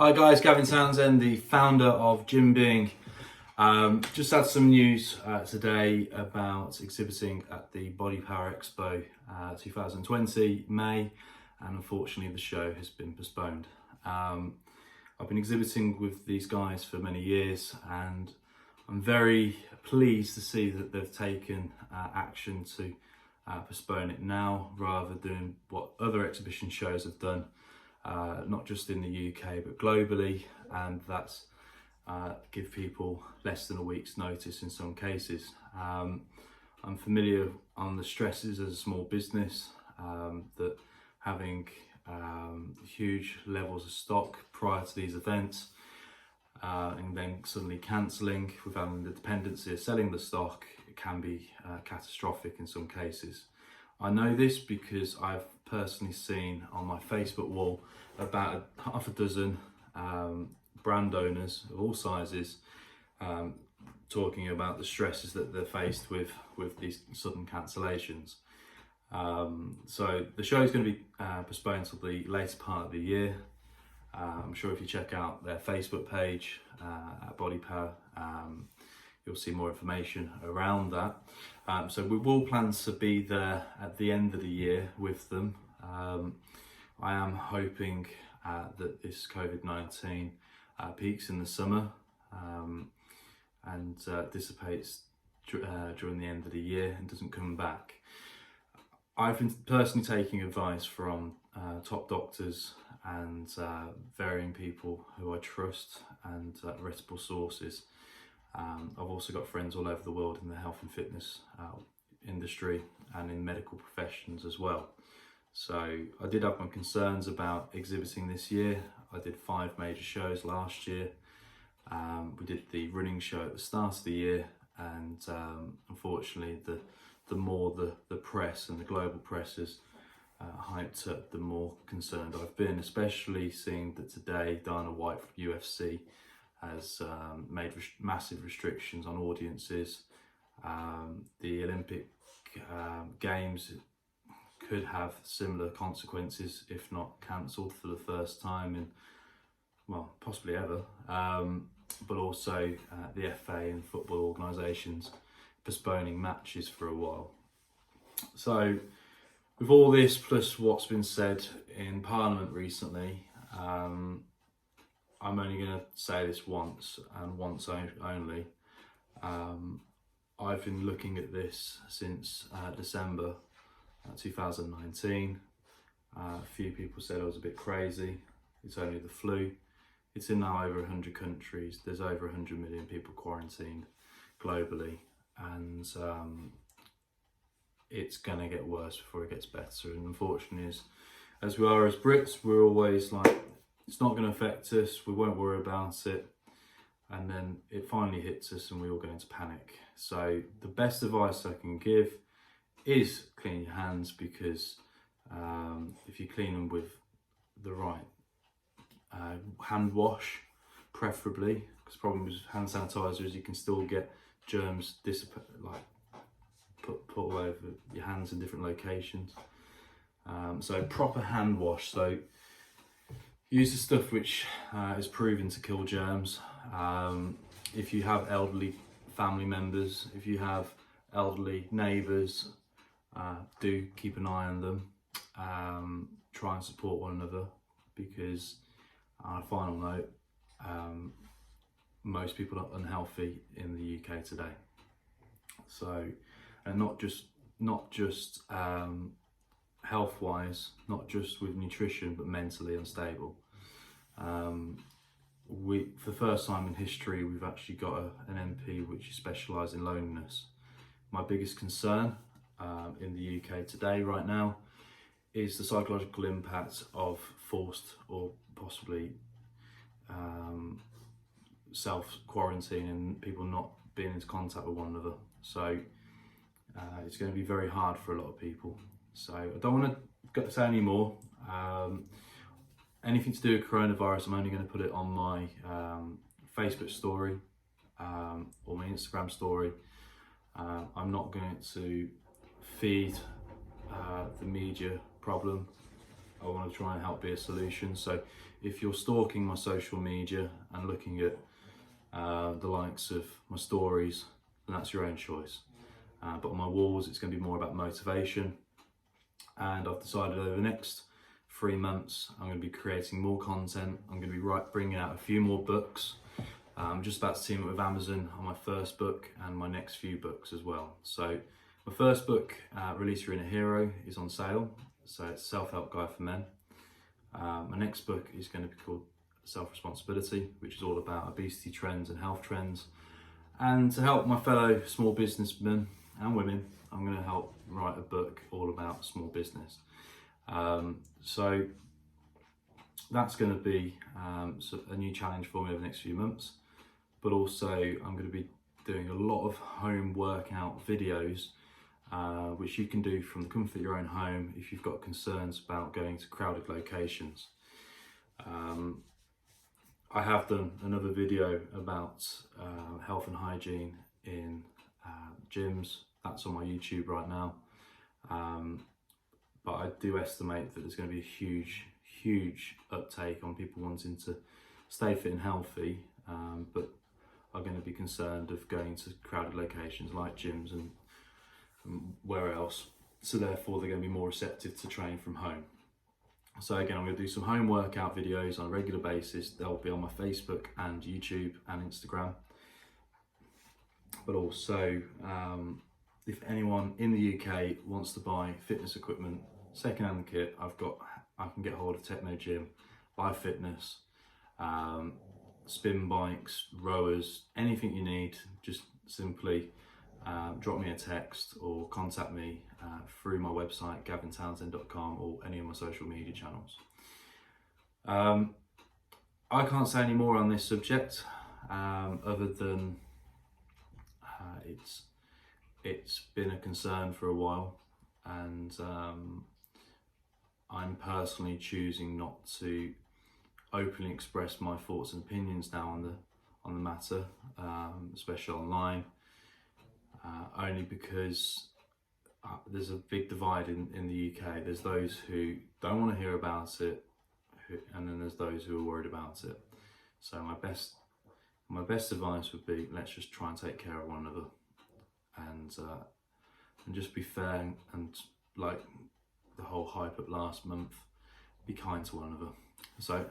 Hi guys, Gavin Townsend, the founder of Jim Being. Just had some news today about exhibiting at the Bodypower Expo 2020 May, and unfortunately the show has been postponed. I've been exhibiting with these guys for many years, and I'm very pleased to see that they've taken action to postpone it now rather than what other exhibition shows have done. Not just in the UK but globally, and that's give people less than a week's notice in some cases. I'm familiar on the stresses as a small business, that having huge levels of stock prior to these events and then suddenly cancelling without the dependency of selling the stock, it can be catastrophic in some cases. I know this because I've personally seen on my Facebook wall about half a dozen brand owners of all sizes talking about the stresses that they're faced with these sudden cancellations. So the show is going to be postponed till the later part of the year. I'm sure if you check out their Facebook page at Bodypower, you'll see more information around that. So we will plan to be there at the end of the year with them. I am hoping that this COVID-19 peaks in the summer and dissipates during the end of the year and doesn't come back. I've been personally taking advice from top doctors and varying people who I trust and reputable sources. I've also got friends all over the world in the health and fitness industry and in medical professions as well. So I did have my concerns about exhibiting this year. I did 5 major shows last year. We did the running show at the start of the year, and unfortunately the more the press and the global press has hyped up, the more concerned I've been, especially seeing that today Dana White from UFC has made massive restrictions on audiences. The Olympic Games could have similar consequences, if not cancelled for the first time in, well, possibly ever. But also the FA and football organisations postponing matches for a while. So with all this, plus what's been said in Parliament recently, I'm only going to say this once and once only. I've been looking at this since December 2019. A few people said I was a bit crazy. It's only the flu. It's in now over 100 countries. There's over 100 million people quarantined globally, and it's going to get worse before it gets better. And unfortunately, as we are as Brits, we're always like, it's not going to affect us, we won't worry about it, and then it finally hits us and we all go into panic. So the best advice I can give is clean your hands, because if you clean them with the right hand wash, preferably, because the problem with hand sanitizer is you can still get germs put all over your hands in different locations. So proper hand wash. So use the stuff which is proven to kill germs. If you have elderly family members, if you have elderly neighbours, do keep an eye on them. Try and support one another, because on a final note, most people are unhealthy in the UK today. So, and not just health-wise, not just with nutrition, but mentally unstable. For the first time in history, we've actually got an MP which specialises in loneliness. My biggest concern in the UK today, right now, is the psychological impact of forced or possibly self-quarantine and people not being in contact with one another. So it's going to be very hard for a lot of people. So I don't want to say any more. Anything to do with coronavirus, I'm only going to put it on my Facebook story or my Instagram story. I'm not going to feed the media problem. I want to try and help be a solution. So if you're stalking my social media and looking at the likes of my stories, then that's your own choice. But on my walls, it's going to be more about motivation. And I've decided over the next 3 months, I'm going to be creating more content. I'm going to be bringing out a few more books. I'm just about to team up with Amazon on my first book and my next few books as well. So my first book, Release Your Inner Hero, is on sale. So it's a self-help guide for men. My next book is going to be called Self-Responsibility, which is all about obesity trends and health trends. And to help my fellow small businessmen and women, I'm going to help write a book all about small business. So that's going to be a new challenge for me over the next few months. But also I'm going to be doing a lot of home workout videos, which you can do from the comfort of your own home if you've got concerns about going to crowded locations. I have done another video about health and hygiene in gyms. That's on my YouTube right now. But I do estimate that there's going to be a huge uptake on people wanting to stay fit and healthy, but are going to be concerned of going to crowded locations like gyms and where else. So therefore they're going to be more receptive to training from home. So again, I'm going to do some home workout videos on a regular basis. They'll be on my Facebook and YouTube and Instagram. But also, if anyone in the UK wants to buy fitness equipment, second-hand kit, I can get hold of Techno Gym, Live Fitness, spin bikes, rowers, anything you need. Just simply drop me a text or contact me through my website gavintownsend.com or any of my social media channels. I can't say any more on this subject other than it's been a concern for a while, and I'm personally choosing not to openly express my thoughts and opinions now on the matter, especially online, only because there's a big divide in the UK. There's those who don't want to hear about it, and then there's those who are worried about it. So my best advice would be, let's just try and take care of one another, and just be fair, and like the whole hype up last month, be kind to one another. So